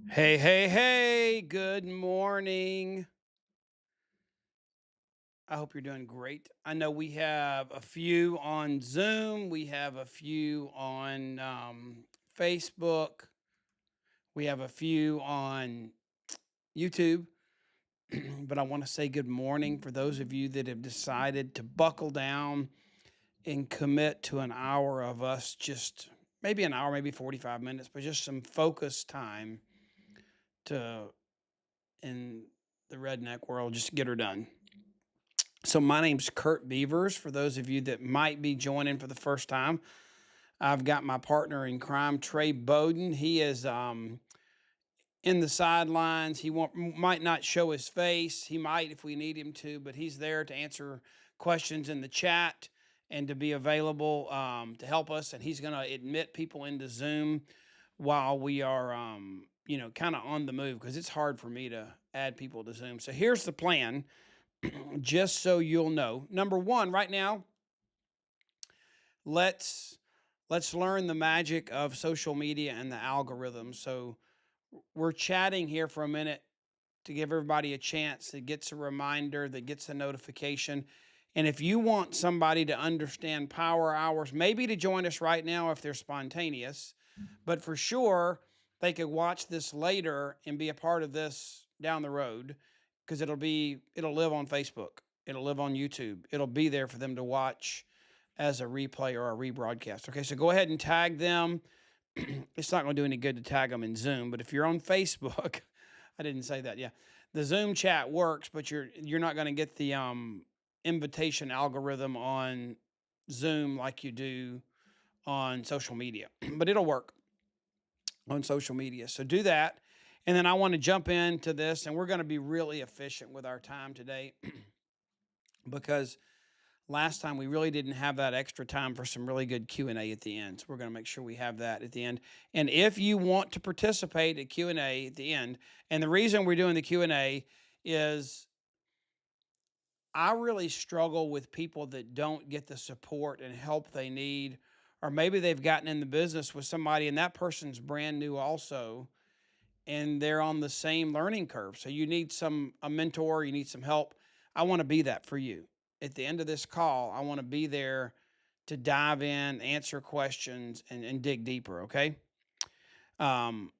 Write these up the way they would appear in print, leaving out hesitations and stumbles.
Hey, hey, hey, good morning. I hope you're doing great. I know we have a few on Zoom, we have a few on Facebook, we have a few on YouTube, but I want to say good morning for those of you that have decided to buckle down and commit to an hour of us, just maybe an hour, maybe 45 minutes, but just some focused time to, in the redneck world, just get her done. So my name's Kurt Beavers. For those of you that might be joining for the first time, I've got my partner in crime, Trey Bowden. He is in the sidelines. He might not show his face. He might if we need him to, but he's there to answer questions in the chat and to be available to help us. And he's going to admit people into Zoom while we are, kind of on the move because it's hard for me to add people to Zoom. So here's the plan just so you'll know. Number one, right now, let's let's learn the magic of social media and the algorithm. So we're chatting here for a minute to give everybody a chance that gets a reminder, that gets a notification. And if you want somebody to understand power hours, maybe to join us right now if they're spontaneous, but for sure they could watch this later and be a part of this down the road because it'll live on Facebook, it'll live on YouTube, it'll be there for them to watch as a replay or a rebroadcast. Okay, so go ahead and tag them. It's not going to do any good to tag them in Zoom, but if you're on Facebook, I didn't say that. Yeah, the Zoom chat works, but you're not going to get the invitation algorithm on Zoom like you do on social media, but it'll work on social media. So do that. And then I want to jump into this, and we're going to be really efficient with our time today because last time we really didn't have that extra time for some really good Q&A at the end. So we're going to make sure we have that at the end. And if you want to participate at Q&A at the end, and the reason we're doing the Q&A is I really struggle with people that don't get the support and help they need, or maybe they've gotten in the business with somebody and that person's brand new also, and they're on the same learning curve. So you need a mentor, you need some help. I want to be that for you. At the end of this call, I want to be there to dive in, answer questions, and dig deeper. Okay. Um,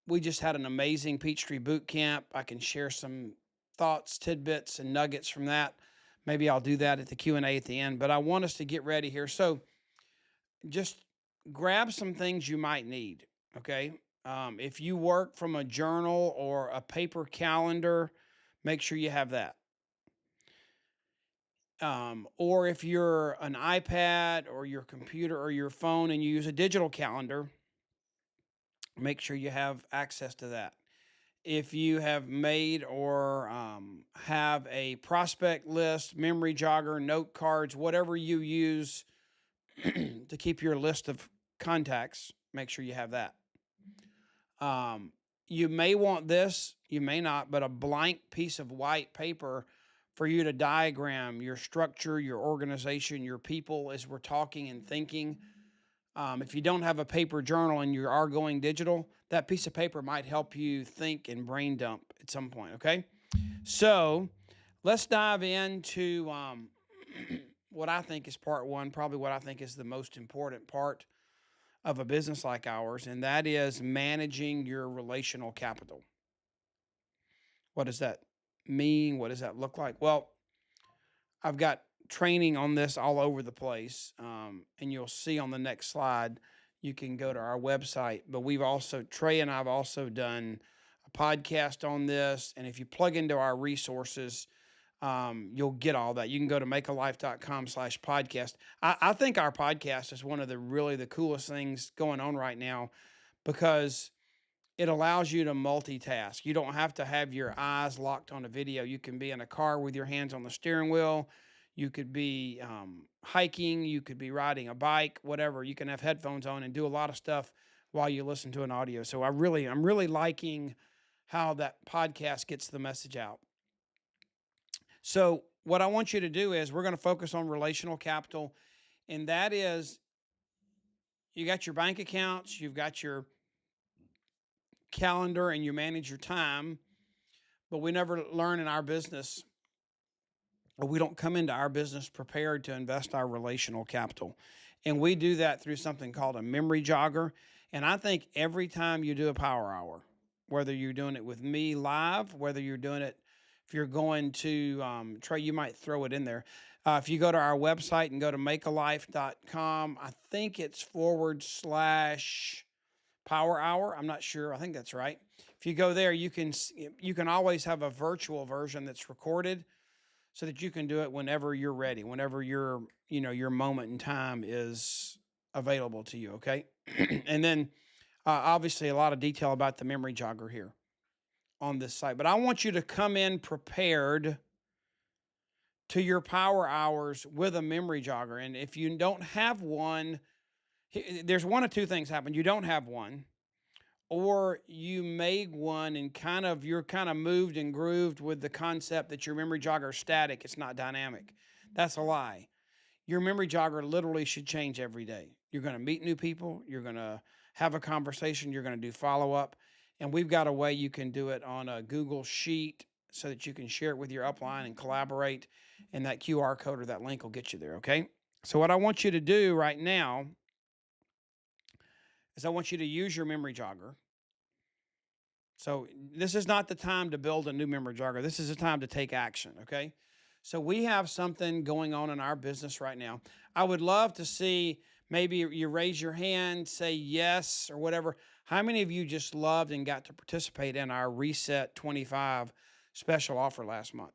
we just had an amazing Peachtree boot camp. I can share some thoughts, tidbits, and nuggets from that. Maybe I'll do that at the Q&A at the end, but I want us to get ready here. So just grab some things you might need. Okay. If you work from a journal or a paper calendar, make sure you have that. Or if you're an iPad or your computer or your phone and you use a digital calendar, make sure you have access to that. If you have made or have a prospect list, memory jogger, note cards, whatever you use to keep your list of contacts, make sure you have that. You may want this, you may not, but a blank piece of white paper for you to diagram your structure, your organization, your people as we're talking and thinking. If you don't have a paper journal and you are going digital, that piece of paper might help you think and brain dump at some point. Okay. So let's dive into what I think is part one, probably what I think is the most important part of a business like ours, and that is managing your relational capital. What does that mean? What does that look like? Well, I've got training on this all over the place, and you'll see on the next slide. You can go to our website, but Trey and I've also done a podcast on this. And if you plug into our resources, you'll get all that. You can go to makealife.com/podcast. I think our podcast is one of the coolest things going on right now because it allows you to multitask. You don't have to have your eyes locked on a video. You can be in a car with your hands on the steering wheel. You could be hiking. You could be riding a bike, whatever. You can have headphones on and do a lot of stuff while you listen to an audio. So I'm really liking how that podcast gets the message out. So what I want you to do is we're going to focus on relational capital, and that is you got your bank accounts, you've got your calendar and you manage your time, but we never learn in our business, or we don't come into our business prepared to invest our relational capital. And we do that through something called a memory jogger. And I think every time you do a power hour, whether you're doing it with me live, whether you're doing it, if you're going to Trey, you might throw it in there. If you go to our website and go to makealife.com, I think it's / power hour. I'm not sure. I think that's right. If you go there, you can always have a virtual version that's recorded so that you can do it whenever you're ready, whenever your moment in time is available to you. Okay. And then obviously a lot of detail about the memory jogger here on this site, but I want you to come in prepared to your power hours with a memory jogger. And if you don't have one, there's one of two things happen. You don't have one, or you made one and you're kind of moved and grooved with the concept that your memory jogger is static, it's not dynamic. That's a lie. Your memory jogger literally should change every day. You're going to meet new people, you're going to have a conversation, you're going to do follow-up, and we've got a way you can do it on a Google Sheet so that you can share it with your upline and collaborate, and that QR code or that link will get you there, okay? So what I want you to do right now is I want you to use your memory jogger. So this is not the time to build a new memory jogger. This is the time to take action, okay? So we have something going on in our business right now. I would love to see, maybe you raise your hand, say yes or whatever. How many of you just loved and got to participate in our Reset 25 special offer last month?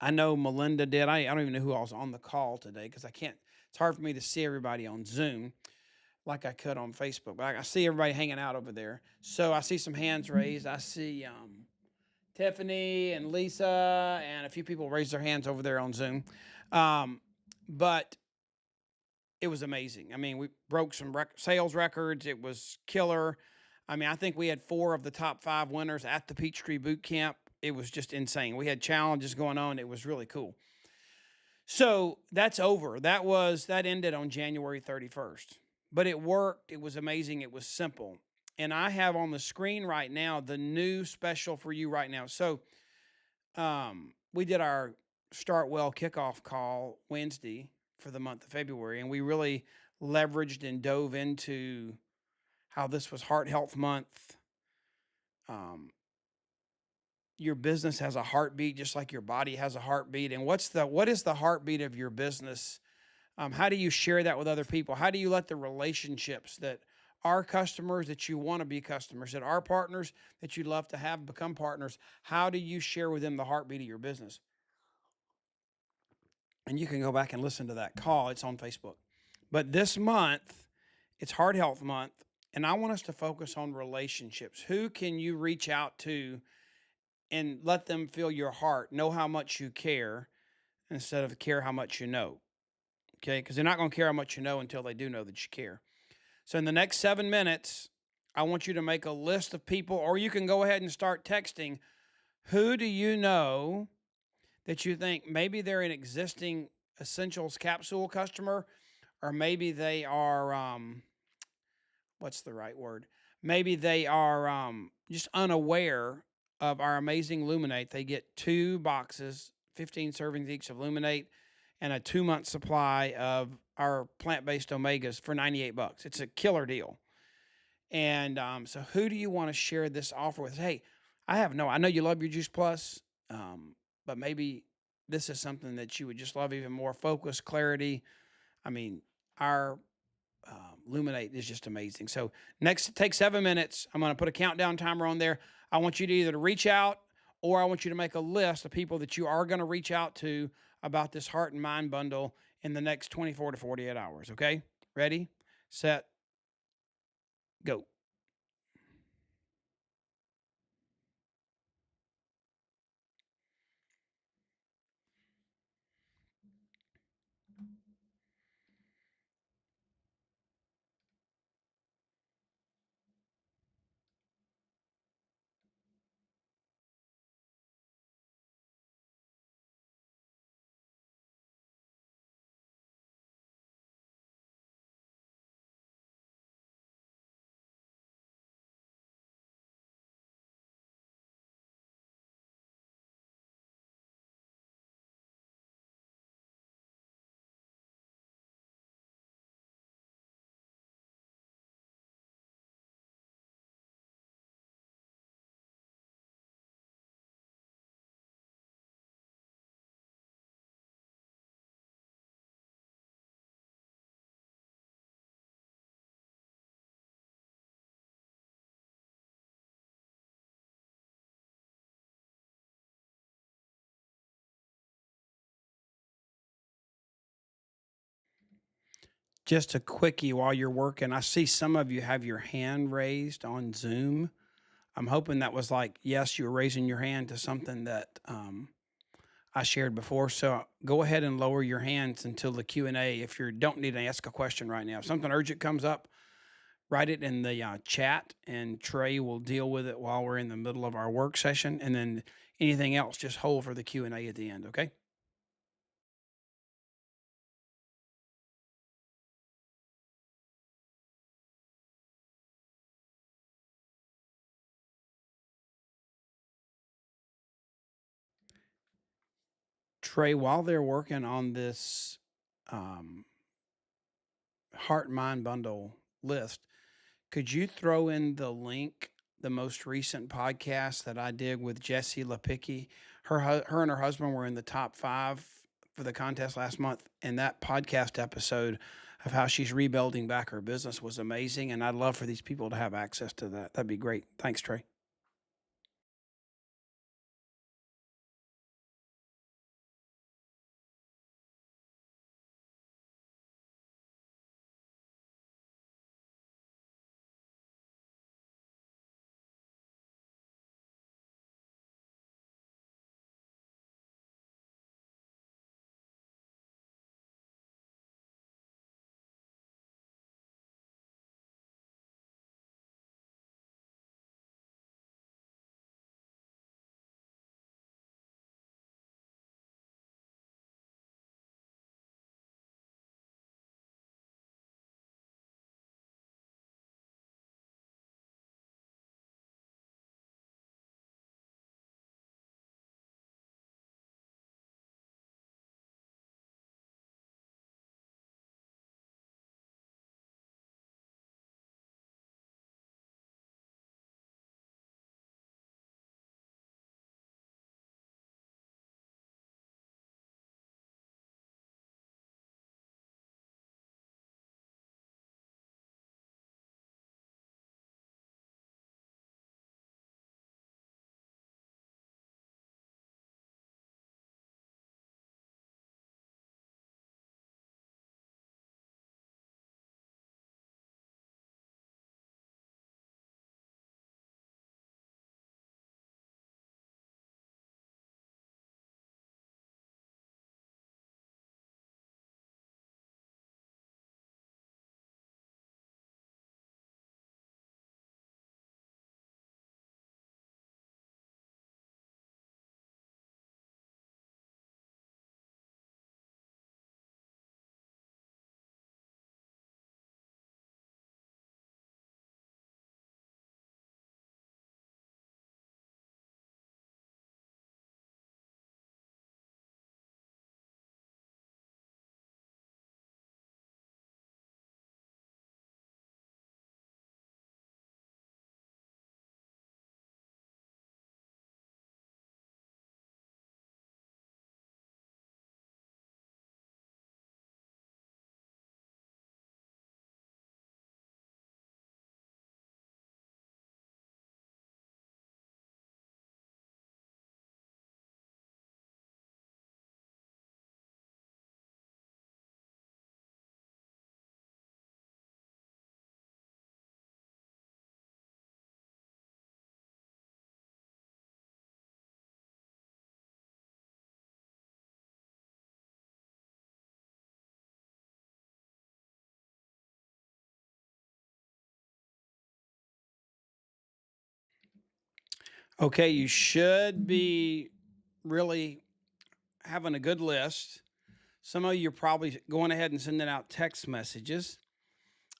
I know Melinda did. I don't even know who else on the call today because it's hard for me to see everybody on Zoom like I could on Facebook. But I see everybody hanging out over there. So I see some hands raised. I see Tiffany and Lisa and a few people raised their hands over there on Zoom. But it was amazing. I mean, we broke some sales records. It was killer. I mean, I think we had 4 of the top 5 winners at the Peachtree Boot Camp. It was just insane. We had challenges going on. It was really cool. So that's over. That ended on January 31st. But it worked. It was amazing. It was simple. And I have on the screen right now the new special for you right now. So we did our Start Well kickoff call Wednesday for the month of February, and we really leveraged and dove into how this was Heart Health Month. Your business has a heartbeat just like your body has a heartbeat. And what is the heartbeat of your business? How do you share that with other people? How do you let the relationships that are customers, that you want to be customers, that are partners, that you'd love to have become partners? How do you share with them the heartbeat of your business? And you can go back and listen to that call. It's on Facebook. But this month, it's Heart Health Month, and I want us to focus on relationships. Who can you reach out to and let them feel your heart, know how much you care, instead of care how much you know? Okay, because they're not going to care how much you know until they do know that you care. So in the next 7 minutes, I want you to make a list of people, or you can go ahead and start texting. Who do you know that you think maybe they're an existing Essentials Capsule customer, or maybe they are, what's the right word? Maybe they are just unaware of our amazing Luminate. They get 2 boxes, 15 servings each of Luminate, and a 2-month supply of our plant-based omegas for $98. It's a killer deal. And so who do you want to share this offer with? Hey, I know you love your Juice Plus, but maybe this is something that you would just love even more. Focus, clarity. I mean, our Luminate is just amazing. So take 7 minutes. I'm going to put a countdown timer on there. I want you to either reach out, or I want you to make a list of people that you are going to reach out to about this heart and mind bundle in the next 24 to 48 hours. Okay? Ready, set, go. Just a quickie while you're working. I see some of you have your hand raised on Zoom. I'm hoping that was like, yes, you were raising your hand to something that I shared before. So go ahead and lower your hands until the Q&A if you don't need to ask a question right now. If something urgent comes up, write it in the chat, and Trey will deal with it while we're in the middle of our work session. And then anything else, just hold for the Q&A at the end, okay? Trey, while they're working on this um, heart mind bundle list, could you throw in the link, the most recent podcast that I did with Jessie Lapicki? Her and her husband were in the top 5 for the contest last month, and that podcast episode of how she's rebuilding back her business was amazing. And I'd love for these people to have access to that. That'd be great. Thanks, Trey. Okay, you should be really having a good list. Some of you are probably going ahead and sending out text messages.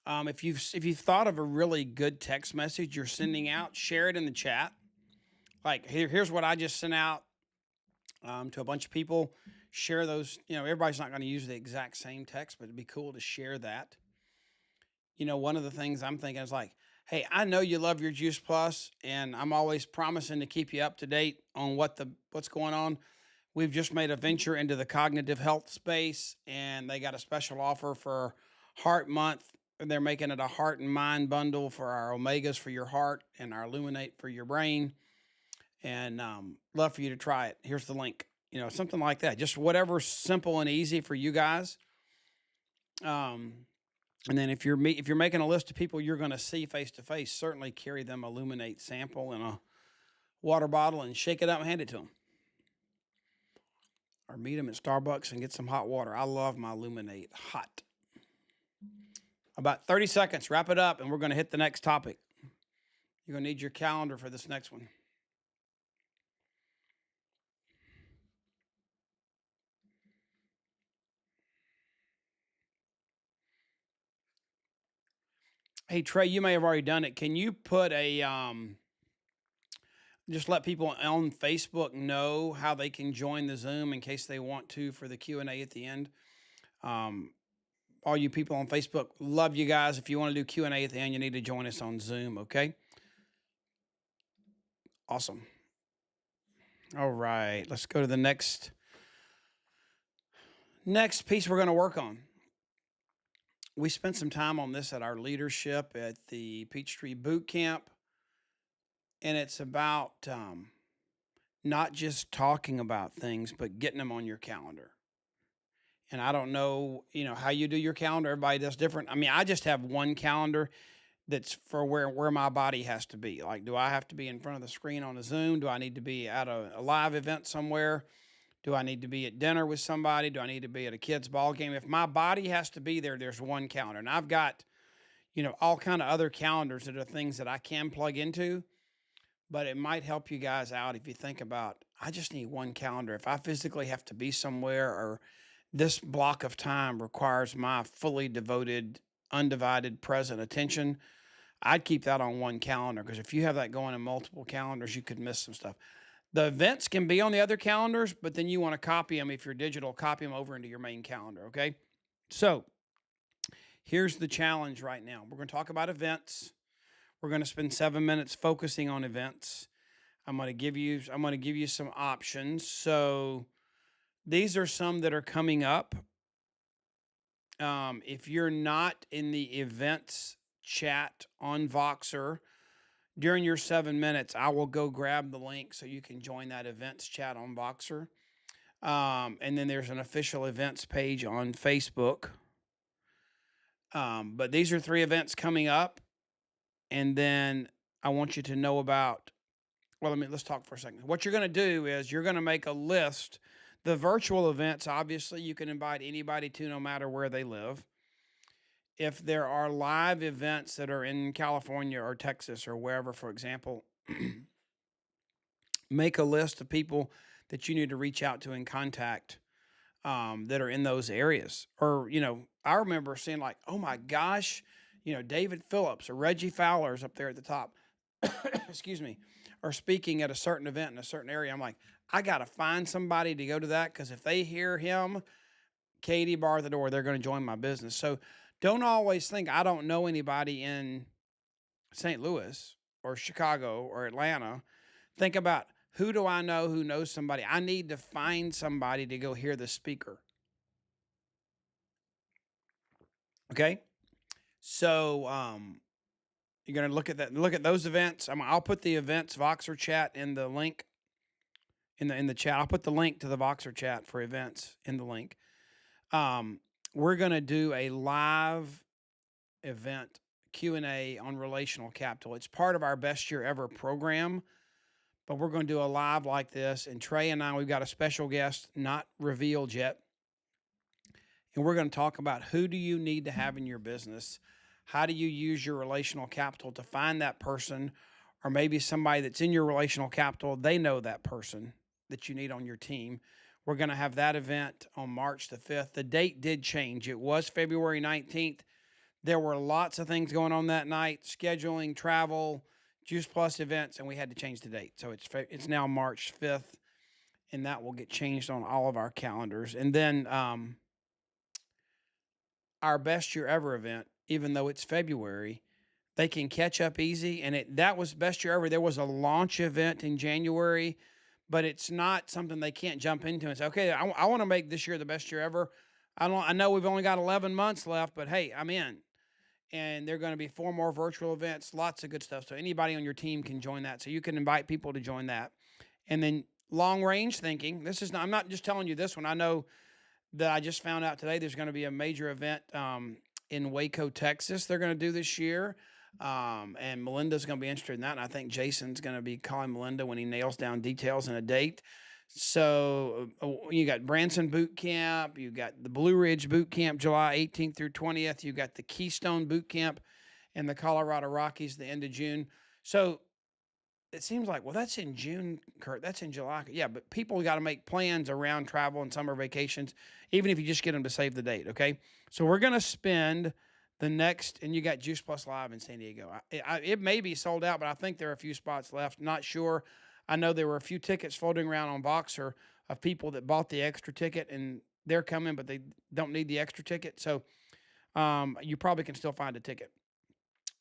If you've thought of a really good text message you're sending out, share it in the chat. Like here's what I just sent out to a bunch of people. Share those. Everybody's not going to use the exact same text, but it'd be cool to share that. One of the things I'm thinking is like, hey, I know you love your Juice Plus, and I'm always promising to keep you up to date on what's going on. We've just made a venture into the cognitive health space, and they got a special offer for Heart Month. They're making it a heart and mind bundle for our omegas for your heart and our illuminate for your brain. And love for you to try it. Here's the link. Something like that. Just whatever's simple and easy for you guys. Um, And then if you're making a list of people you're going to see face to face, certainly carry them Illuminate sample in a water bottle and shake it up and hand it to them. Or meet them at Starbucks and get some hot water. I love my Illuminate hot. About 30 seconds, wrap it up, and we're going to hit the next topic. You're going to need your calendar for this next one. Hey, Trey, you may have already done it. Can you put a just let people on Facebook know how they can join the Zoom in case they want to for the Q&A at the end? All you people on Facebook, love you guys. If you want to do Q&A at the end, you need to join us on Zoom, okay? Awesome. All right, let's go to the next piece we're going to work on. We spent some time on this at our leadership at the Peachtree Boot Camp, and it's about not just talking about things, but getting them on your calendar. And I don't know, how you do your calendar. Everybody does different. I mean, I just have one calendar that's for where my body has to be. Like, do I have to be in front of the screen on a Zoom? Do I need to be at a live event somewhere? Do I need to be at dinner with somebody? Do I need to be at a kid's ball game? If my body has to be there, there's one calendar. And I've got, all kind of other calendars that are things that I can plug into. But it might help you guys out if you think about, I just need one calendar. If I physically have to be somewhere, or this block of time requires my fully devoted, undivided, present attention, I'd keep that on one calendar, because if you have that going in multiple calendars, you could miss some stuff. The events can be on the other calendars, but then you want to copy them. If you're digital, copy them over into your main calendar, okay? So here's the challenge right now. We're going to talk about events. We're going to spend 7 minutes focusing on events. I'm going to give you some options. So these are some that are coming up. If you're not in the events chat on Voxer, during your 7 minutes, I will go grab the link so you can join that events chat on Voxer. And then there's an official events page on Facebook. But these are 3 events coming up. And then I want you to know about, let's talk for a second. What you're going to do is you're going to make a list. The virtual events, obviously, you can invite anybody to, no matter where they live. If there are live events that are in California or Texas or wherever, for example, make a list of people that you need to reach out to and contact that are in those areas. Or, I remember seeing like, oh my gosh, David Phillips or Reggie Fowler's up there at the top, excuse me, are speaking at a certain event in a certain area. I'm like, I got to find somebody to go to that, because if they hear him, Katie, bar the door, they're going to join my business. So don't always think I don't know anybody in St. Louis or Chicago or Atlanta. Think about, who do I know who knows somebody? I need to find somebody to go hear the speaker. Okay? So you're going to look at those events. I'll put the events Voxer chat in the link in the chat. I'll put the link to the Voxer chat for events in the link. We're going to do a live event Q&A on relational capital. It's part of our Best Year Ever program, but we're going to do a live like this. And Trey and I, we've got a special guest not revealed yet. And we're going to talk about, who do you need to have in your business? How do you use your relational capital to find that person, or maybe somebody that's in your relational capital, they know that person that you need on your team. We're going to have that event on March the 5th. The date did change. It was February 19th. There were lots of things going on that night, scheduling, travel, Juice Plus events, and we had to change the date. So it's now March 5th, and that will get changed on all of our calendars. And then our Best Year Ever event, even though it's February, they can catch up easy. And that was Best Year Ever. There was a launch event in January, but it's not something they can't jump into and say, okay, I want to make this year the best year ever. I know we've only got 11 months left, but hey, I'm in. And there are going to be 4 more virtual events, lots of good stuff. So anybody on your team can join that. So you can invite people to join that. And then long range thinking. I'm not just telling you this one. I know that I just found out today there's going to be a major event in Waco, Texas, they're going to do this year. And Melinda's going to be interested in that. And I think Jason's going to be calling Melinda when he nails down details and a date. So you got Branson Boot Camp, you got the Blue Ridge Boot Camp, July 18th through 20th. You got the Keystone Boot Camp in the Colorado Rockies, the end of June. So it seems like, well, that's in June, Kurt. That's in July. Yeah, but people got to make plans around travel and summer vacations, even if you just get them to save the date. Okay. So we're going to spend the next, and you got Juice Plus Live in San Diego. It may be sold out, but I think there are a few spots left. Not sure. I know there were a few tickets floating around on Voxer of people that bought the extra ticket and they're coming, but they don't need the extra ticket. So you probably can still find a ticket.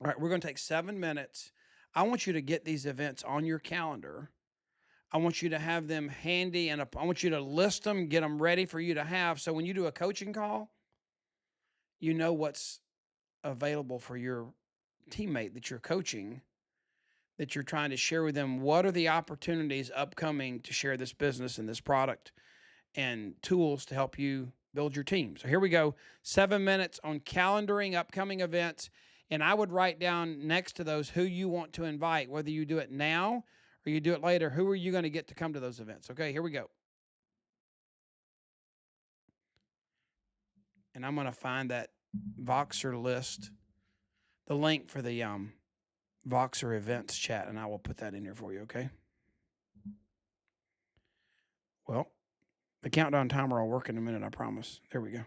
All right, we're going to take 7 minutes. I want you to get these events on your calendar. I want you to have them handy, and I want you to list them, get them ready for you to have. So when you do a coaching call, you know what's available for your teammate that you're coaching, that you're trying to share with them. What are the opportunities upcoming to share this business and this product and tools to help you build your team? So here we go. 7 minutes on calendaring upcoming events. And I would write down next to those who you want to invite, whether you do it now or you do it later. Who are you going to get to come to those events? Okay, here we go. And I'm going to find that Voxer list, the link for the Voxer events chat, and I will put that in here for you, okay? Well, the countdown timer will work in a minute, I promise. There we go.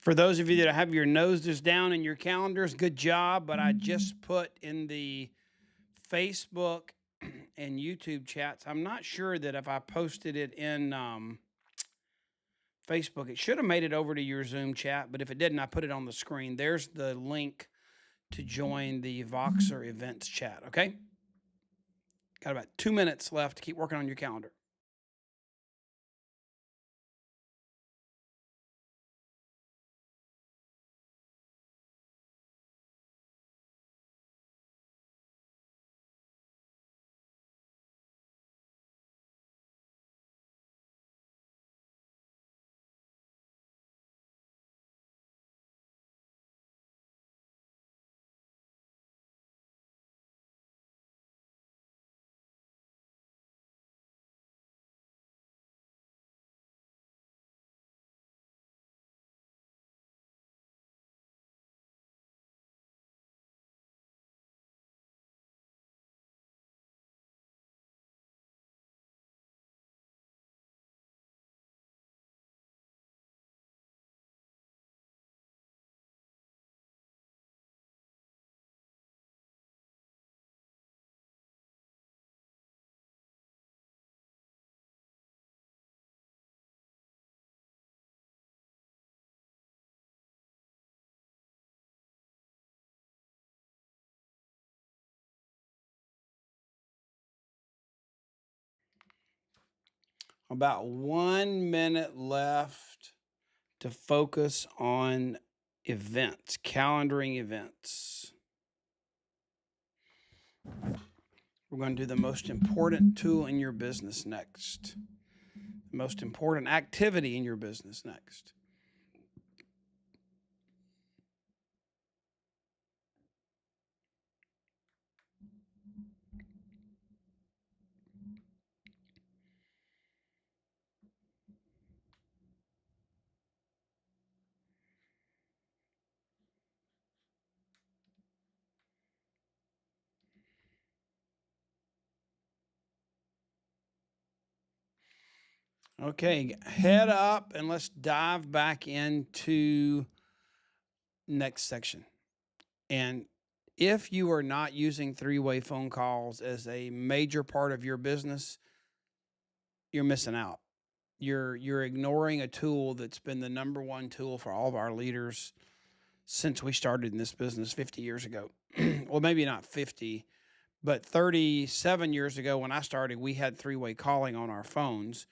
For those of you that have your noses down in your calendars, good job. But I just put in the Facebook and YouTube chats. I'm not sure that if I posted it in Facebook, it should have made it over to your Zoom chat. But if it didn't, I put it on the screen. There's the link to join the Voxer events chat. Okay. Got about 2 minutes left to keep working on your calendar. About 1 minute left to focus on events, calendaring events. We're going to do the most important tool in your business next, the most important activity in your business next. Okay, head up and let's dive back into next section. And if you are not using three-way phone calls as a major part of your business, you're missing out. You're ignoring a tool that's been the number one tool for all of our leaders since we started in this business 50 years ago. Well, maybe not 50, but 37 years ago when I started, we had three-way calling on our phones.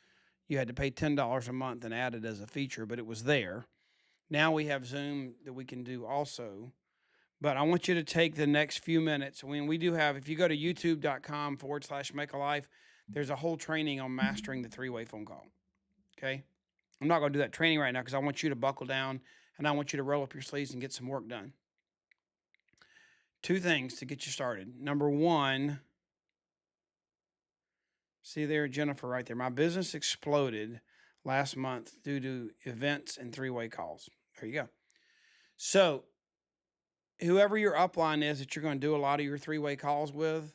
You had to pay $10 a month and add it as a feature, but it was there. Now we have Zoom that we can do also. But I want you to take the next few minutes. When we do have, if you go to youtube.com/make a life, there's a whole training on mastering the three-way phone call. Okay. I'm not going to do that training right now because I want you to buckle down and I want you to roll up your sleeves and get some work done. Two things to get you started. Number one, see there, Jennifer, right there. My business exploded last month due to events and three-way calls. There you go. So, whoever your upline is that you're going to do a lot of your three-way calls with,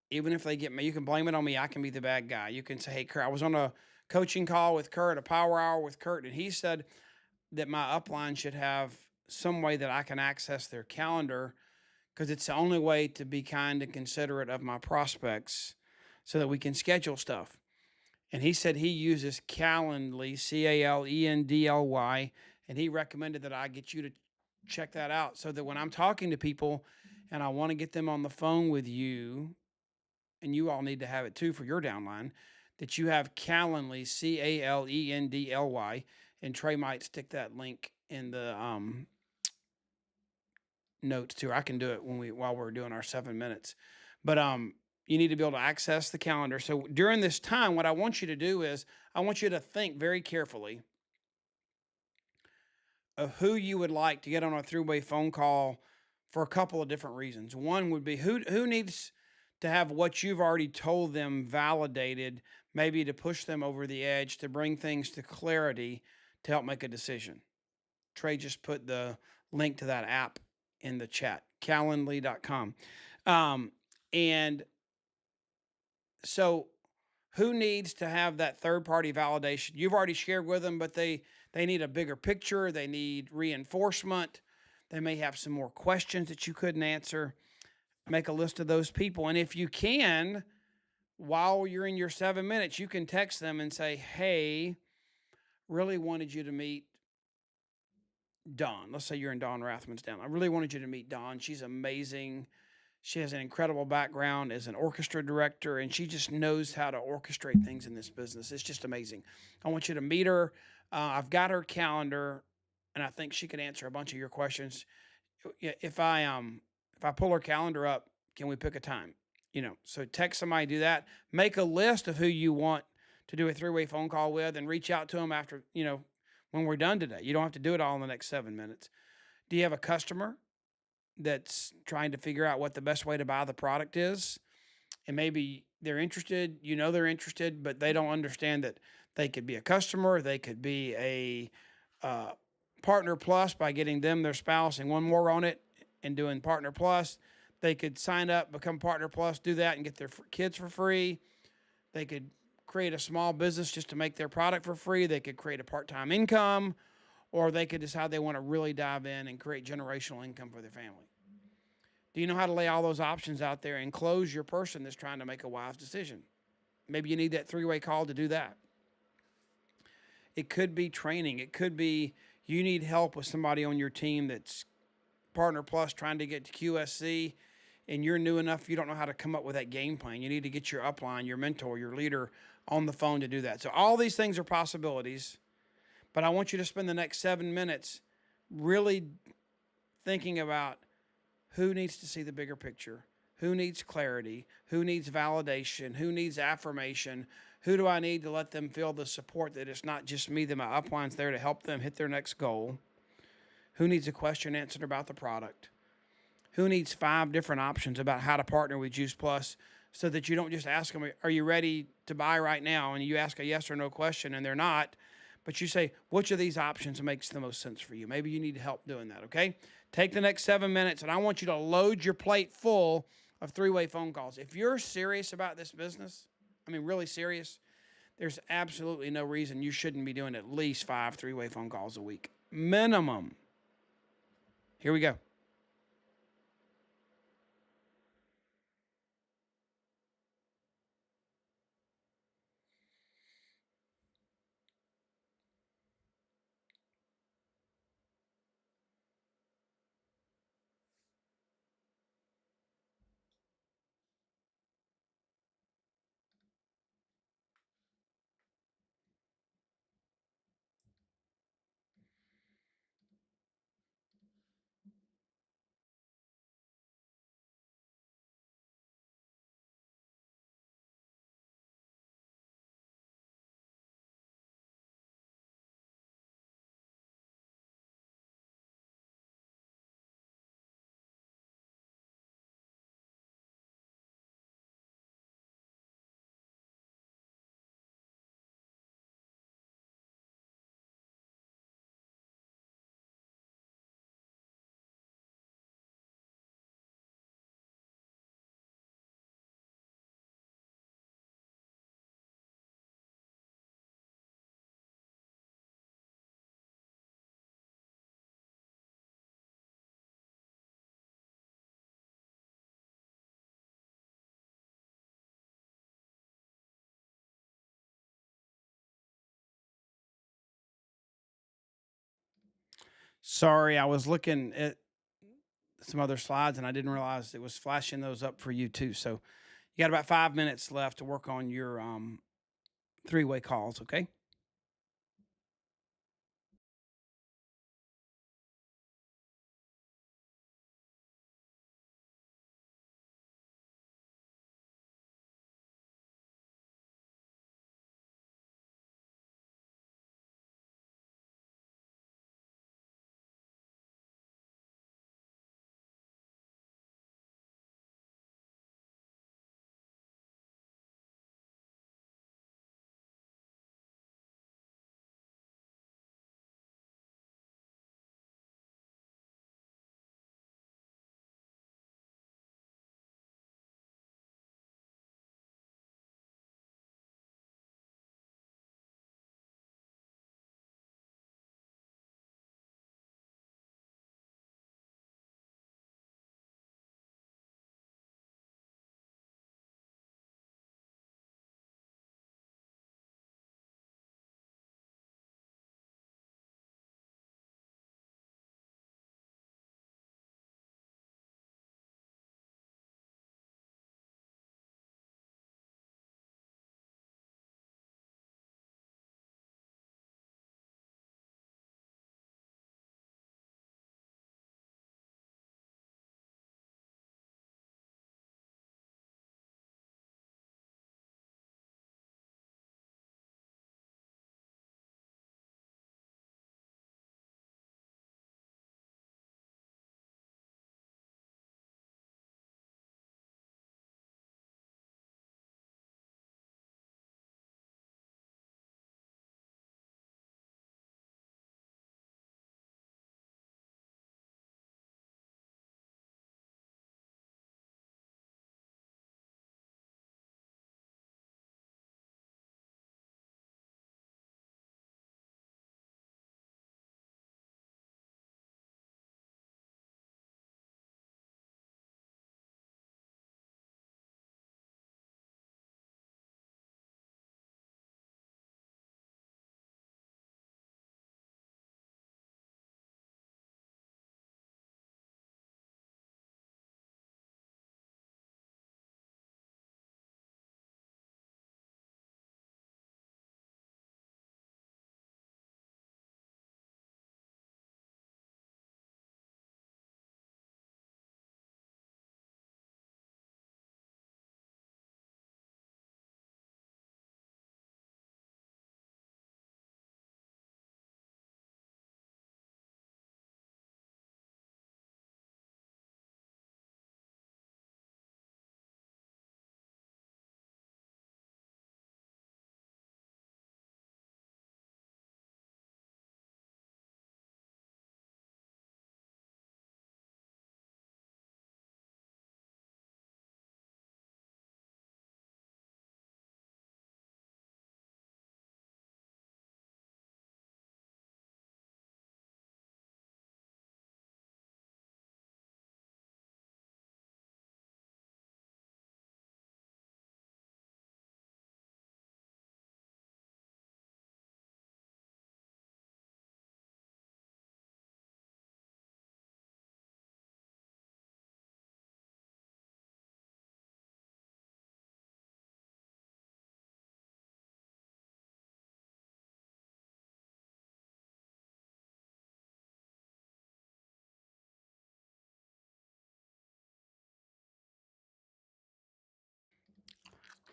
even if they get me, you can blame it on me. I can be the bad guy. You can say, hey, Kurt, I was on a coaching call with Kurt, a power hour with Kurt, and he said that my upline should have some way that I can access their calendar because it's the only way to be kind and considerate of my prospects so that we can schedule stuff. And he said he uses Calendly, Calendly, and he recommended that I get you to check that out so that when I'm talking to people and I want to get them on the phone with you, and you all need to have it too for your downline, that you have Calendly, Calendly, and Trey might stick that link in the notes too. I can do it while we're doing our 7 minutes, but you need to be able to access the calendar. So during this time, what I want you to do is I want you to think very carefully of who you would like to get on a three-way phone call for a couple of different reasons. One would be who needs to have what you've already told them validated, maybe to push them over the edge, to bring things to clarity, to help make a decision. Trey just put the link to that app in the chat, calendly.com. And so Who needs to have that third party validation? You've already shared with them, but they need a bigger picture, they need reinforcement, they may have some more questions that you couldn't answer. Make a list of those people, and if you can, while you're in your 7 minutes, you can text them and say, hey, really wanted you to meet Dawn. Let's say you're in Dawn Rathmansdown. I really wanted you to meet Dawn. She's amazing. She has an incredible background as an orchestra director, and she just knows how to orchestrate things in this business. It's just amazing. I want you to meet her. I've got her calendar, and I think she could answer a bunch of your questions. If I pull her calendar up, can we pick a time? So text somebody, do that. Make a list of who you want to do a three-way phone call with, and reach out to them after, when we're done today. You don't have to do it all in the next 7 minutes. Do you have a customer that's trying to figure out what the best way to buy the product is? And maybe they're interested, they're interested, but they don't understand that they could be a customer, they could be a partner plus by getting them, their spouse, and one more on it and doing partner plus. They could sign up, become partner plus, do that, and get their kids for free. They could create a small business just to make their product for free. They could create a part-time income, or they could decide they want to really dive in and create generational income for their family. Do you know how to lay all those options out there and close your person that's trying to make a wise decision? Maybe you need that three-way call to do that. It could be training. It could be you need help with somebody on your team that's partner plus trying to get to QSC, and you're new enough, you don't know how to come up with that game plan. You need to get your upline, your mentor, your leader on the phone to do that. So all these things are possibilities, but I want you to spend the next 7 minutes really thinking about who needs to see the bigger picture, who needs clarity, who needs validation, who needs affirmation, who do I need to let them feel the support that it's not just me, that my upline's there to help them hit their next goal, who needs a question answered about the product, who needs 5 different options about how to partner with Juice Plus, so that you don't just ask them, are you ready to buy right now? And you ask a yes or no question and they're not, but you say, which of these options makes the most sense for you? Maybe you need help doing that, okay? Take the next 7 minutes, and I want you to load your plate full of three-way phone calls. If you're serious about this business, really serious, there's absolutely no reason you shouldn't be doing at least 5 three-way phone calls a week. Minimum. Here we go. Sorry, I was looking at some other slides and I didn't realize it was flashing those up for you too. So you got about 5 minutes left to work on your three-way calls, okay?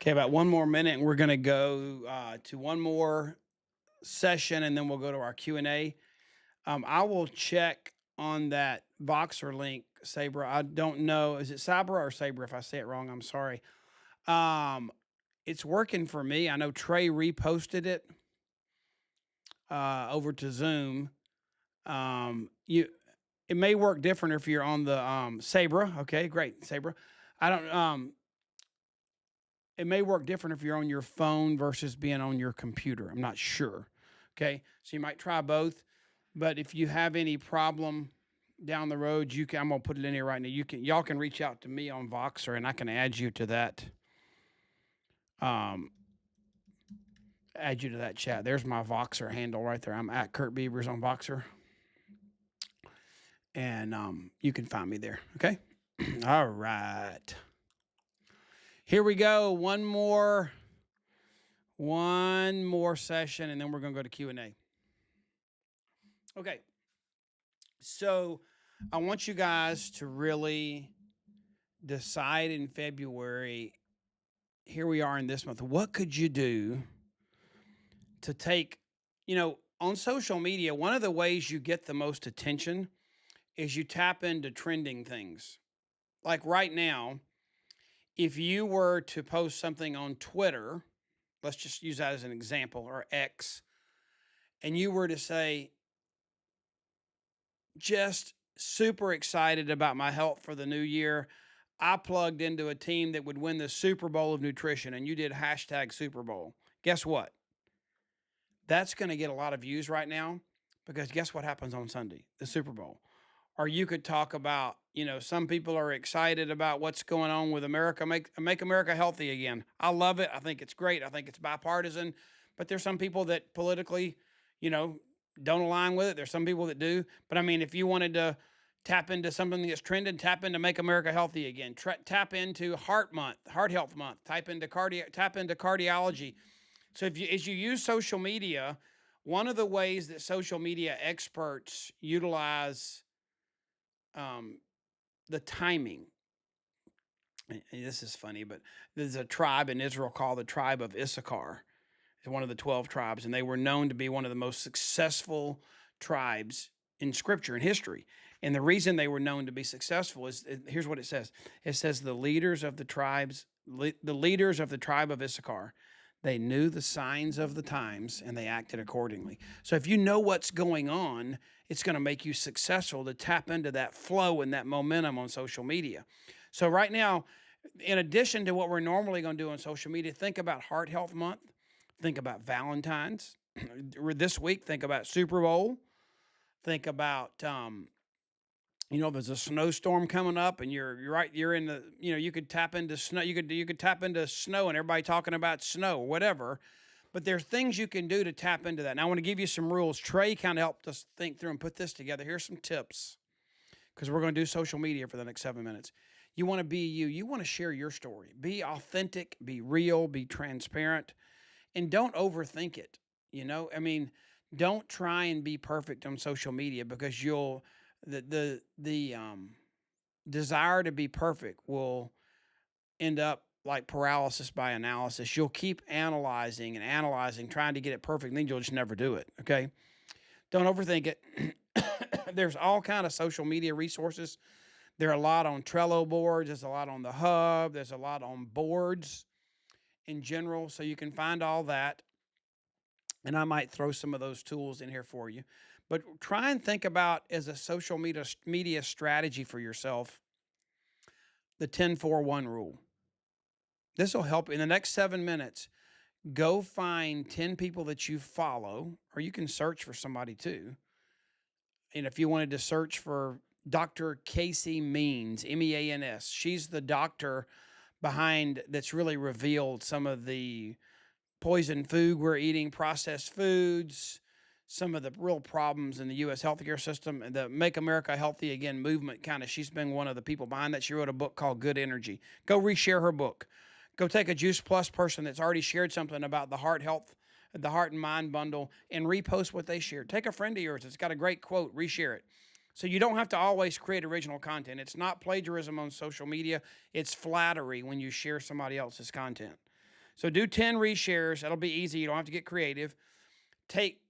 Okay, about one more minute, and we're going to go to one more session, and then we'll go to our Q&A. I will check on that Voxer link, Sabra. I don't know. Is it Sabra or Sabra? If I say it wrong, I'm sorry. It's working for me. I know Trey reposted it over to Zoom. It may work different if you're on the Sabra. Okay, great, Sabra. I don't. It may work different if you're on your phone versus being on your computer. I'm not sure. Okay, so you might try both. But if you have any problem down the road, you can. I'm gonna put it in here right now. Y'all can reach out to me on Voxer, and I can add you to that. Add you to that chat. There's my Voxer handle right there. I'm at Kurt Beavers on Voxer, and you can find me there. Okay. All right. Here we go. One more session, and then we're gonna go to Q&A. Okay. So I want you guys to really decide in February. Here we are in this month. What could you do to take, on social media, one of the ways you get the most attention is you tap into trending things. Like right now, if you were to post something on Twitter, let's just use that as an example, or X, and you were to say, just super excited about my health for the new year. I plugged into a team that would win the Super Bowl of nutrition, and you did hashtag Super Bowl. Guess what? That's going to get a lot of views right now, because guess what happens on Sunday? The Super Bowl. Or you could talk about, some people are excited about what's going on with America, make America healthy again. I love it. I think it's great. I think it's bipartisan. But there's some people that politically, don't align with it. There's some people that do. But I mean, if you wanted to tap into something that's trending, tap into Make America Healthy Again. Tap into Heart Health Month. Tap into cardiology. So as you use social media, one of the ways that social media experts utilize the timing, and this is funny, but there's a tribe in Israel called the tribe of Issachar. It's one of the 12 tribes, and they were known to be one of the most successful tribes in Scripture and history. And the reason they were known to be successful is, here's what it says. It says the leaders of the tribe of Issachar, they knew the signs of the times and they acted accordingly. So if you know what's going on, it's going to make you successful to tap into that flow and that momentum on social media. So right now, in addition to what we're normally going to do on social media, think about Heart Health Month. Think about Valentine's. This week, think about Super Bowl. Think about, there's a snowstorm coming up, and you're in the, you could tap into snow. You could tap into snow, and everybody talking about snow or whatever. But there's things you can do to tap into that. And I want to give you some rules. Trey kind of helped us think through and put this together. Here's some tips, because we're going to do social media for the next 7 minutes. You want to be you. You want to share your story. Be authentic, be real, be transparent, and don't overthink it. Don't try and be perfect on social media, because the desire to be perfect will end up like paralysis by analysis. You'll keep analyzing, trying to get it perfect, and then you'll just never do it. Okay? Don't overthink it. There's all kind of social media resources. There are a lot on Trello boards. There's a lot on the Hub. There's a lot on boards in general. So you can find all that. And I might throw some of those tools in here for you. But try and think about, as a social media strategy for yourself, the 10-4-1 rule. This will help. In the next 7 minutes, go find 10 people that you follow, or you can search for somebody too. And if you wanted to search for Dr. Casey Means, Means, she's the doctor behind that's really revealed some of the poison food we're eating, processed foods, some of the real problems in the U.S. healthcare system, and the Make America Healthy Again movement. She's been one of the people behind that. She wrote a book called Good Energy. Go reshare her book. Go take a Juice Plus person that's already shared something about the heart health, the heart and mind bundle, and repost what they shared. Take a friend of yours that's got a great quote, reshare it. So you don't have to always create original content. It's not plagiarism on social media. It's flattery when you share somebody else's content. So do 10 reshares. That'll be easy. You don't have to get creative. Take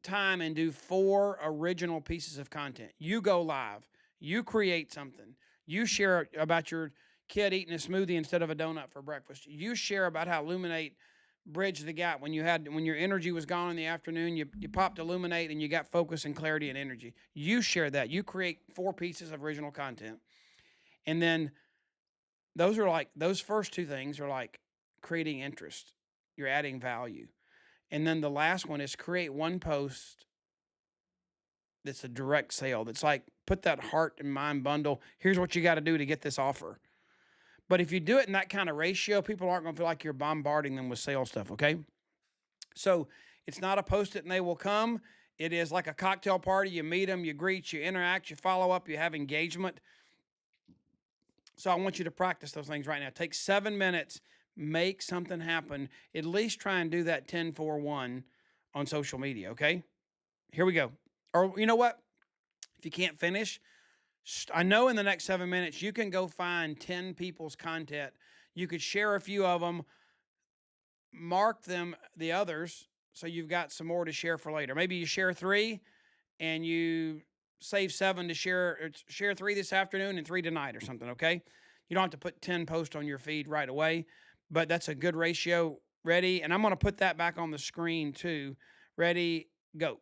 time and do 4 original pieces of content. You go live. You create something. You share about your kid eating a smoothie instead of a donut for breakfast. You share about how Illuminate bridged the gap when your energy was gone in the afternoon. You popped Illuminate and you got focus and clarity and energy. You share that. You create 4 pieces of original content, and then those first 2 things are like creating interest. You're adding value. And then the last one is create one post that's a direct sale. That's like put that heart and mind bundle. Here's what you got to do to get this offer. But if you do it in that kind of ratio, people aren't going to feel like you're bombarding them with sales stuff, okay? So it's not a post it and they will come. It is like a cocktail party. You meet them, you greet, you interact, you follow up, you have engagement. So I want you to practice those things right now. Take 7 minutes, make something happen. At least try and do that 10-4-1 on social media, okay? Here we go. Or you know what? If you can't finish, I know in the next 7 minutes you can go find 10 people's content. You could share a few of them, mark them, the others, so you've got some more to share for later. Maybe you share 3 and you save 7 to share 3 this afternoon and 3 tonight or something, okay? You don't have to put 10 posts on your feed right away, but that's a good ratio. Ready? And I'm going to put that back on the screen too. Ready, go.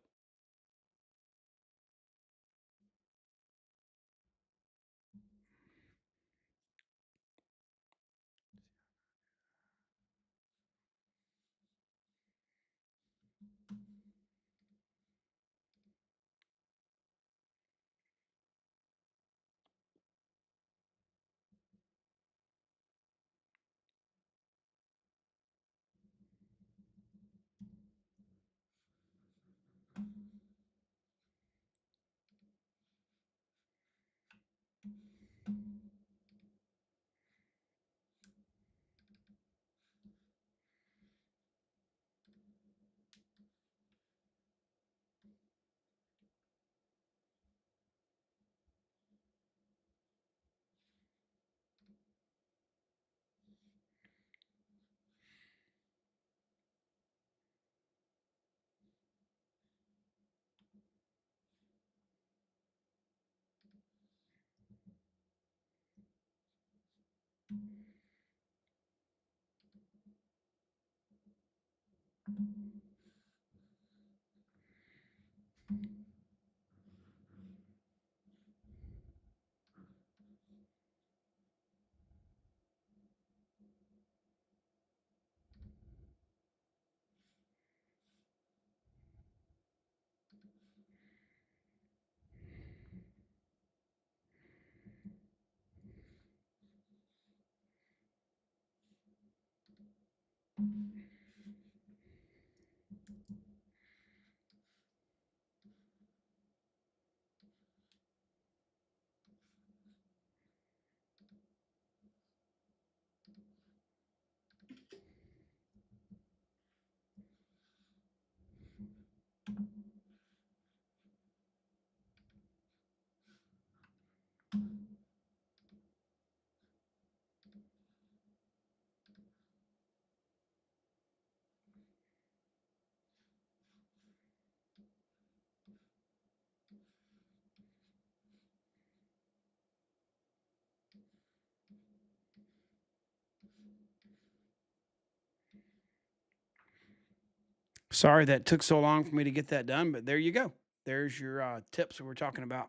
Sorry that took so long for me to get that done, but there you go. There's your tips that we're talking about.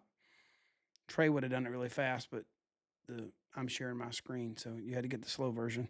Trey would have done it really fast, but I'm sharing my screen, so you had to get the slow version.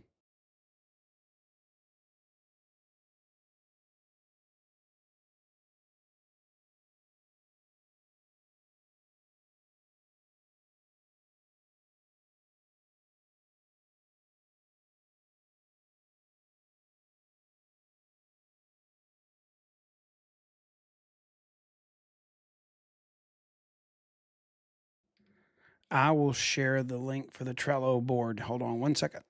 I will share the link for the Trello board. Hold on 1 second.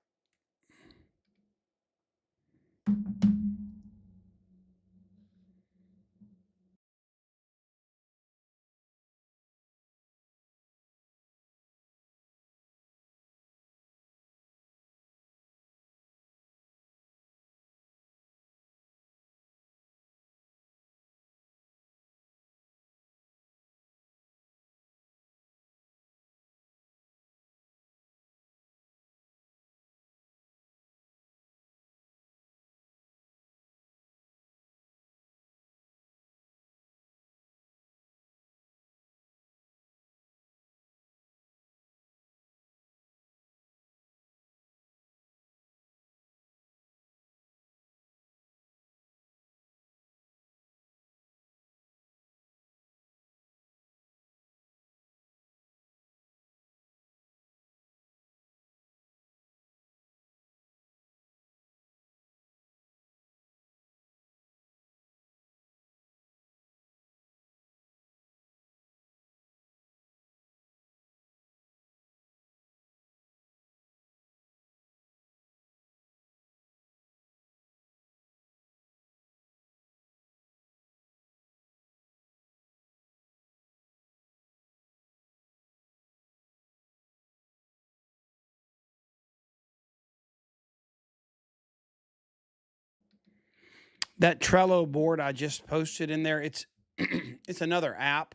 That Trello board I just posted in there, it's it's another app.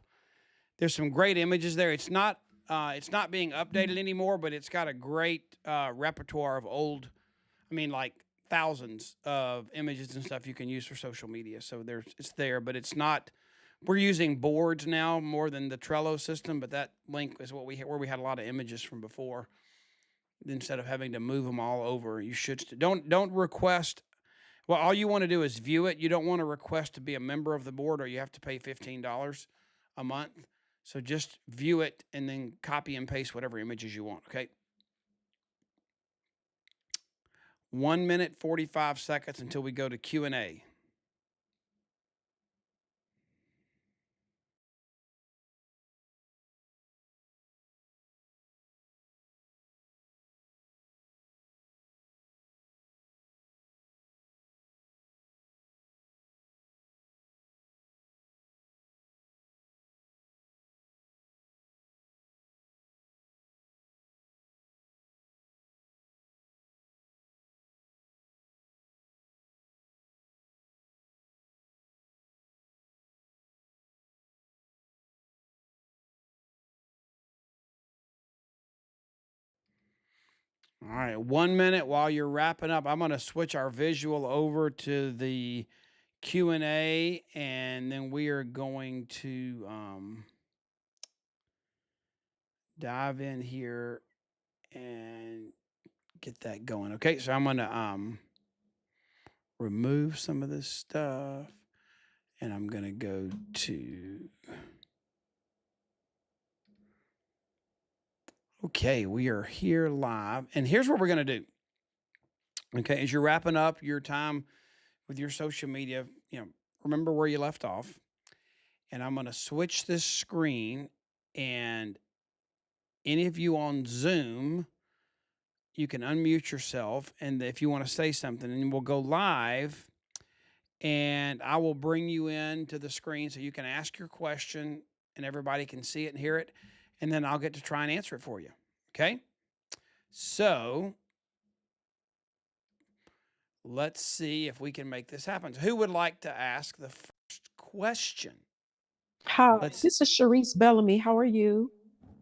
There's some great images there. It's not being updated anymore, but it's got a great repertoire of old, I mean, like thousands of images and stuff you can use for social media. So it's there, but it's not. We're using boards now more than the Trello system, but that link is where we had a lot of images from before. Instead of having to move them all over, you should don't request. Well, all you want to do is view it. You don't want to request to be a member of the board, or you have to pay $15 a month. So just view it and then copy and paste whatever images you want. Okay. 1 minute, 45 seconds until we go to Q&A. All right, 1 minute while you're wrapping up. I'm going to switch our visual over to the Q&A, and then we are going to dive in here and get that going. Okay, so I'm going to remove some of this stuff, and I'm going to go to... Okay, we are here live, and here's what we're going to do. Okay, as you're wrapping up your time with your social media, remember where you left off. And I'm going to switch this screen, and any of you on Zoom, you can unmute yourself, and if you want to say something, and we'll go live, and I will bring you in to the screen so you can ask your question and everybody can see it and hear it, and then I'll get to try and answer it for you. Okay? So let's see if we can make this happen. So who would like to ask the first question? Hi, this is Sharice Bellamy. How are you?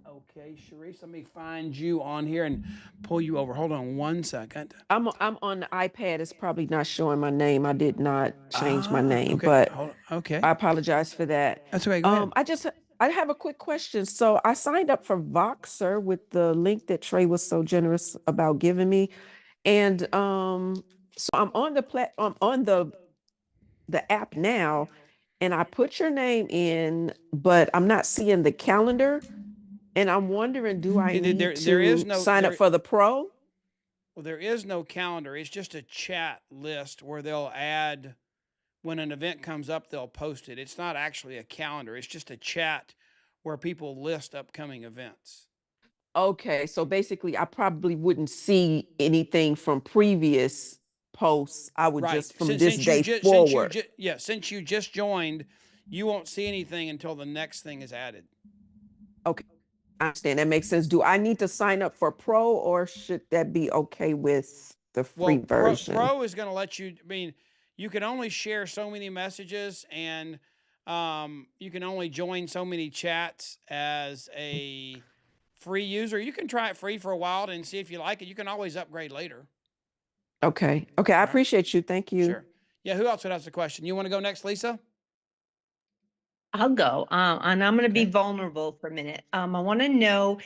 Okay, Sharice, let me find you on here and pull you over. Hold on 1 second. I'm on the iPad. It's probably not showing my name. I did not change my name, Okay. but Okay. I apologize for that. That's okay. Go ahead. I have a quick question. So I signed up for Voxer with the link that Trey was so generous about giving me, and so I'm on the app now, and I put your name in, but I'm not seeing the calendar. And I'm wondering, do I need there is to no sign up for the pro? Well, there is no calendar. It's just a chat list where they'll add, when an event comes up, they'll post it. It's not actually a calendar. It's just a chat where people list upcoming events. Okay, so basically, I probably wouldn't see anything from previous posts. I would Right. just from this day forward. Since you just joined, you won't see anything until the next thing is added. Okay, I understand. That makes sense. Do I need to sign up for pro, or should that be okay with the free version? Pro is going to let you. I mean, you can only share so many messages, and you can only join so many chats as a free user. You can try it free for a while and see if you like it. You can always upgrade later. Okay. Okay. I appreciate you. Thank you. Sure. Yeah. Who else would ask the question? You want to go next, Lisa? I'll go. And I'm going to be vulnerable for a minute. I want to know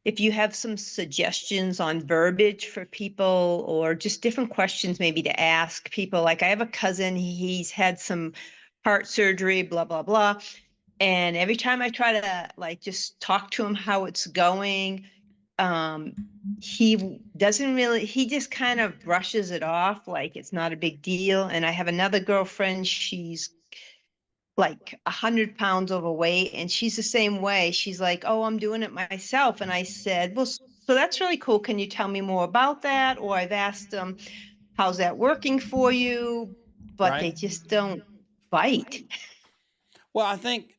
if you have some suggestions on verbiage for people, or just different questions maybe to ask people. Like, I have a cousin, he's had some heart surgery, blah, blah, blah. And every time I try to just talk to him how it's going, he doesn't really, he just kind of brushes it off like it's not a big deal. And I have another girlfriend, she's like 100 pounds overweight, and she's the same way. She's like, oh, I'm doing it myself. And I said, well, so that's really cool. Can you tell me more about that? Or I've asked them, how's that working for you? But they just don't bite. Well, I think,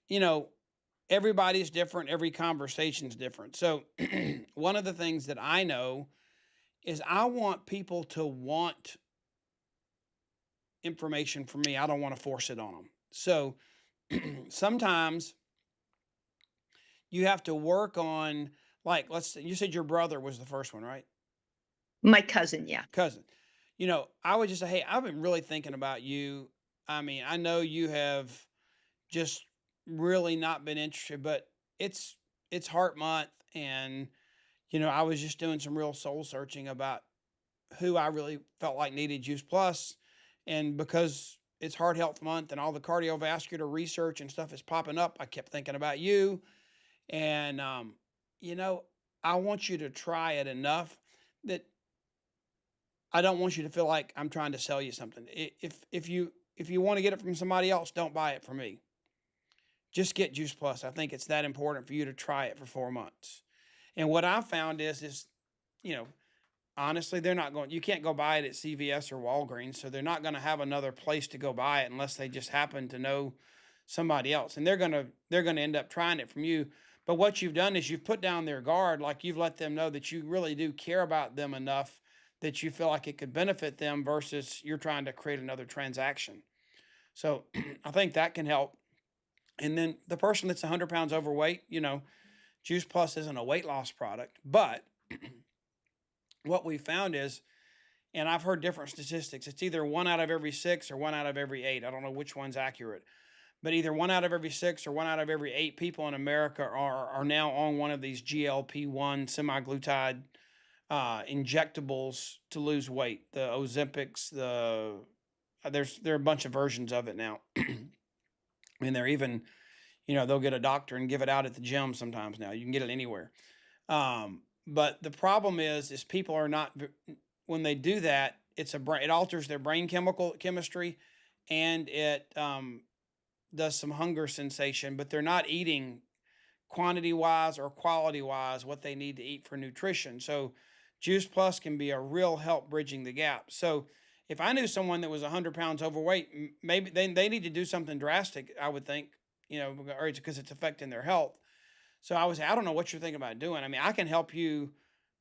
everybody's different. Every conversation's different. So one of the things that I know is I want people to want information from me. I don't want to force it on them. So sometimes you have to work on, like, you said your brother was the first one, right? My cousin, yeah. Cousin. You know, I would just say, hey, I've been really thinking about you. I mean, I know you have just really not been interested, but it's Heart Month, and you know, I was just doing some real soul searching about who I really felt like needed Juice Plus, and because it's Heart Health Month and all the cardiovascular research and stuff is popping up, I kept thinking about you, and you know, I want you to try it enough that I don't want you to feel like I'm trying to sell you something. If you want to get it from somebody else, don't buy it from me. Just get Juice Plus. I think it's that important for you to try it for 4 months. And what I found is, you know, honestly, you can't go buy it at CVS or Walgreens. So they're not going to have another place to go buy it unless they just happen to know somebody else. And they're going to end up trying it from you. But what you've done is you've put down their guard, like you've let them know that you really do care about them enough that you feel like it could benefit them versus you're trying to create another transaction. So I think that can help. And then the person that's 100 pounds overweight, you know, Juice Plus isn't a weight loss product, but what we found is, and I've heard different statistics, it's either 1 out of every 6 or 1 out of every 8. I don't know which one's accurate, but either 1 out of every 6 or 1 out of every 8 people in America are now on one of these GLP-1 semaglutide injectables to lose weight. The Ozempics, there are a bunch of versions of it now. And they're even, you know, they'll get a doctor and give it out at the gym sometimes now. You can get it anywhere. But the problem is people are not, when they do that, it alters their brain chemistry, and it does some hunger sensation, but they're not eating quantity wise or quality wise what they need to eat for nutrition. So Juice Plus can be a real help bridging the gap. So if I knew someone that was 100 pounds overweight, maybe they need to do something drastic, I would think, you know, or it's because it's affecting their health. So I don't know what you're thinking about doing. I mean, I can help you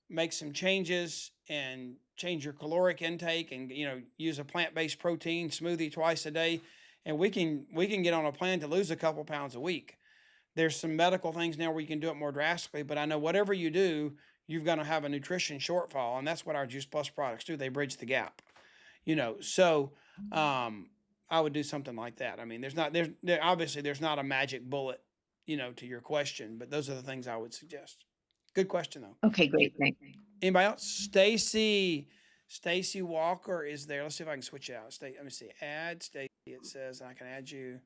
make some changes and change your caloric intake and, you know, use a plant-based protein smoothie twice a day. And we can get on a plan to lose a couple pounds a week. There's some medical things now where you can do it more drastically, but I know whatever you do, you're going to have a nutrition shortfall. And that's what our Juice Plus products do. They bridge the gap. You know, so I would do something like that. I mean, obviously there's not a magic bullet, you know, to your question, but those are the things I would suggest. Good question though. Okay, great. Thanks. Anybody else? Stacy Walker is there. Let's see if I can switch it out. Let me see. Add Stacy. It says I can add you.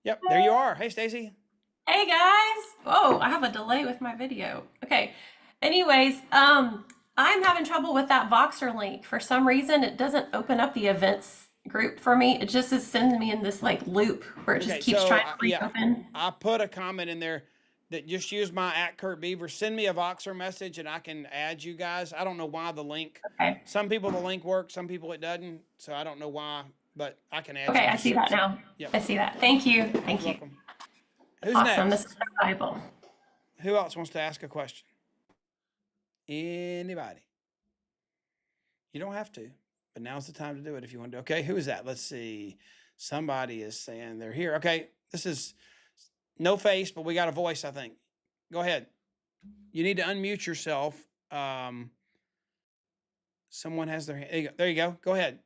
Yep, there you are. Hey, Stacy. Hey guys. Oh, I have a delay with my video. Okay. Anyways, I'm having trouble with that Voxer link. For some reason, it doesn't open up the events group for me. It just is sending me in this like loop where it just keeps trying to reopen. I put a comment in there that just use my @KurtBeaver. Send me a Voxer message and I can add you guys. I don't know why the link. Okay. Some people the link works, some people it doesn't. So I don't know why, but I can add you. Okay, I see that now. Yep. I see that. Thank you. Thank you. Welcome. Who's awesome. next? This is the Bible. Who else wants to ask a question? Anybody? You don't have to, but now's the time to do it if you want to. Okay, who is that? Let's see. Somebody is saying they're here. Okay, this is no face, but we got a voice, I think. Go ahead. You need to unmute yourself. Someone has their hand. There you go. Go ahead.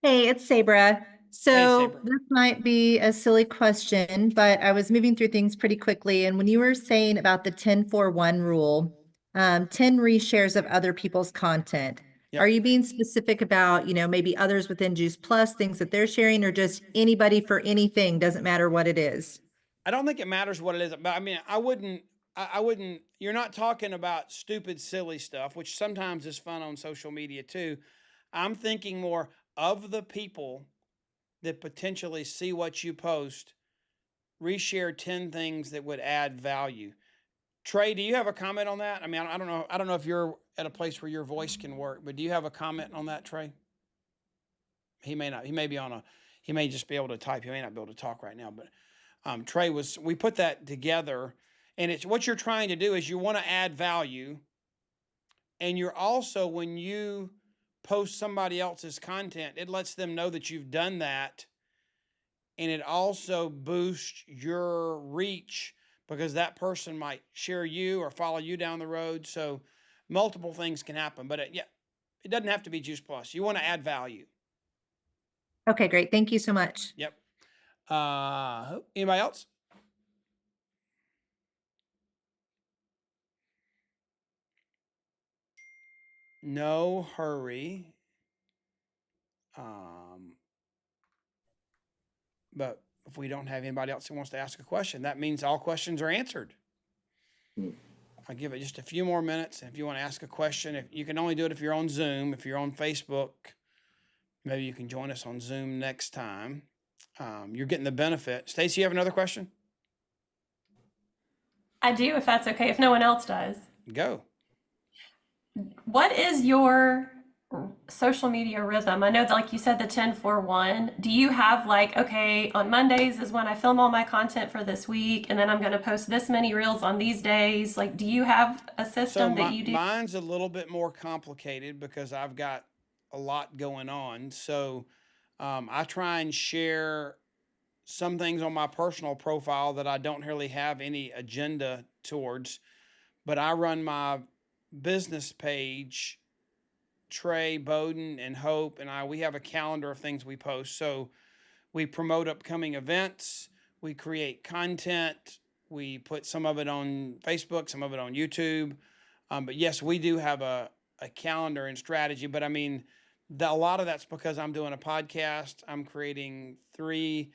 Hey, it's Sabra. So Sabra. this might be a silly question, but I was moving through things pretty quickly. And when you were saying about the 10-4-1 rule, 10 reshares of other people's content, Yep. are you being specific about, you know, maybe others within Juice Plus, things that they're sharing, or just anybody for anything, doesn't matter what it is? I don't think it matters what it is, but I mean, I wouldn't, you're not talking about stupid, silly stuff, which sometimes is fun on social media too. I'm thinking more of the people that potentially see what you post, reshare 10 things that would add value. Trey, do you have a comment on that? I mean, I don't know if you're at a place where your voice can work, but do you have a comment on that, Trey? He may not, he may just be able to type. He may not be able to talk right now, but Trey we put that together, and it's what you're trying to do is you want to add value. And you're also, when you post somebody else's content, it lets them know that you've done that. And it also boosts your reach because that person might share you or follow you down the road. So multiple things can happen, but it doesn't have to be Juice Plus. You want to add value. Okay, great. Thank you so much. Yep. Anybody else? No hurry. But if we don't have anybody else who wants to ask a question, that means all questions are answered. I'll give it just a few more minutes. And if you want to ask a question, if you can only do it if you're on Zoom. If you're on Facebook, maybe you can join us on Zoom next time. You're getting the benefit. Stacy, you have another question? I do, if that's okay, if no one else does. Go. What is your social media rhythm? I know that, like you said, the 10-4-1. Do you have like, okay, on Mondays is when I film all my content for this week, and then I'm going to post this many reels on these days? Like, do you have a system that you do? Mine's a little bit more complicated because I've got a lot going on. So I try and share some things on my personal profile that I don't really have any agenda towards, but I run my business page, Trey, Bowden, and Hope, and we have a calendar of things we post. So we promote upcoming events, we create content, we put some of it on Facebook, some of it on YouTube. But yes, we do have a calendar and strategy, but I mean, a lot of that's because I'm doing a podcast. I'm creating 3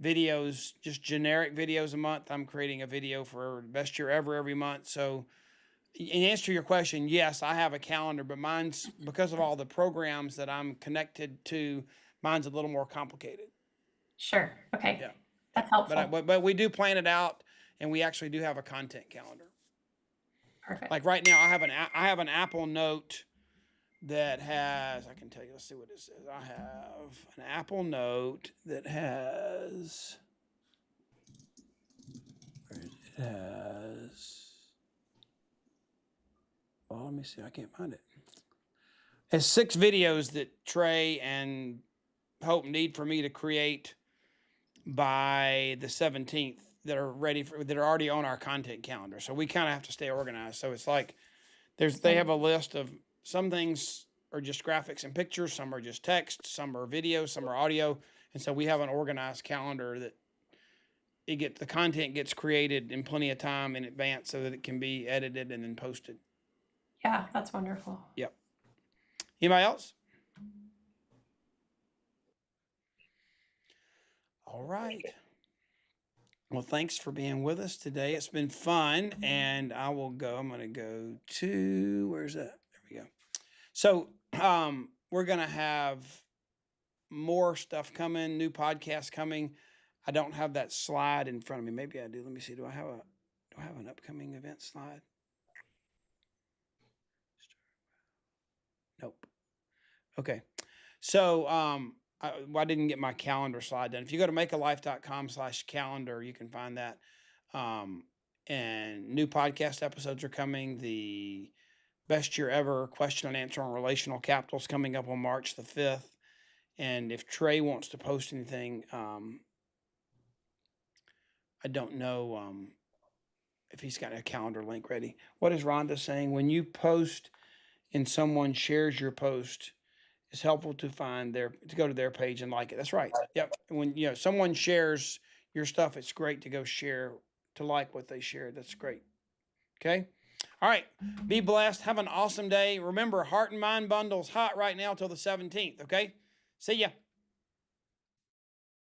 videos, just generic videos a month. I'm creating a video for Best Year Ever every month. So in answer to your question, yes, I have a calendar, but mine's, because of all the programs that I'm connected to, mine's a little more complicated. Sure. Okay. Yeah. That's helpful. But we do plan it out, and we actually do have a content calendar. Perfect. Like right now, I have an Apple Note that has, I can tell you, let's see what it says. I have an Apple Note that has, well, let me see, I can't find it. It has 6 videos that Trey and Hope need for me to create by the 17th that are that are already on our content calendar. So we kind of have to stay organized. So it's like they have a list of, some things are just graphics and pictures, some are just text, some are video, some are audio. And so we have an organized calendar that the content gets created in plenty of time in advance so that it can be edited and then posted. Yeah, that's wonderful. Yep. Anybody else? All right. Well, thanks for being with us today. It's been fun, and I'm going to go to, where's that? There we go. So we're going to have more stuff coming, new podcasts coming. I don't have that slide in front of me. Maybe I do. Let me see. Do I have an upcoming event slide? Nope. Okay. So I didn't get my calendar slide done. If you go to makealife.com/calendar, you can find that. And new podcast episodes are coming. The Best Year Ever question and answer on relational capital is coming up on March the 5th. And if Trey wants to post anything, I don't know if he's got a calendar link ready. What is Rhonda saying? When you post and someone shares your post, it's helpful to go to their page and like it. That's right. Yep. When someone shares your stuff, it's great to go share, to like what they share. That's great. Okay. All right. Be blessed. Have an awesome day. Remember, Heart and Mind Bundle's hot right now till the 17th. Okay. See ya.